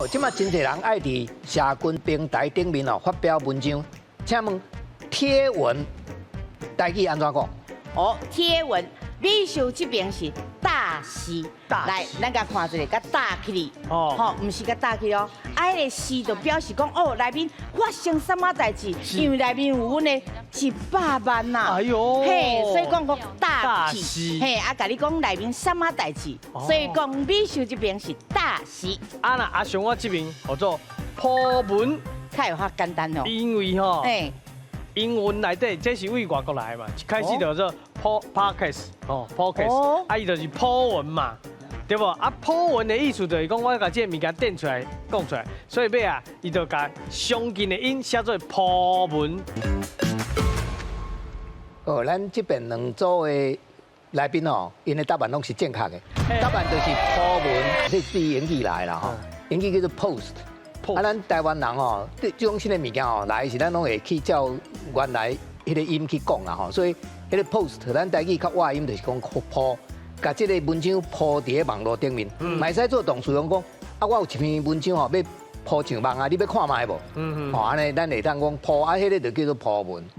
即马真侪人爱伫社群平台顶面哦发表文章，请问贴文台语安怎讲？哦，贴文美秀这边是大诗，来，咱甲看一个，甲打起哩。哦吼，唔是甲打起哦，啊，迄个诗就表示讲，哦，内面发生什么代志，因为内面有阮的100万呐。哎呦，嘿，所以讲大大戏，戏嘿，啊，甲你讲内面什么代志，所以讲美秀这边是大戏，啊那阿雄我这边叫做破文，较有较简单哦。因为吼。嘿，英文内底，这是为外国来的嘛，一开始就叫做 podcast 哦哦，podcast，啊伊就是破文嘛，对不？啊破文的意思就是讲我甲这个物件垫出来讲出来，所以尾啊，伊就甲相近的音写做破文。哦，咱这边两组的来宾哦，因的答案拢是正确的，答案就是破文，这是英语来啦吼，英语叫做 post。啊，咱台湾人吼，对这种新的物件吼，来是咱拢会去照原来迄个音去讲啦吼，所以迄个 post，咱台语较外音就是讲铺，甲这个文章铺伫个网络顶面，嘛会使做动词用讲，啊，我有一篇文章吼要铺上网啊，你要看卖无？吼，安尼咱会当讲铺，啊，迄个就叫做铺文。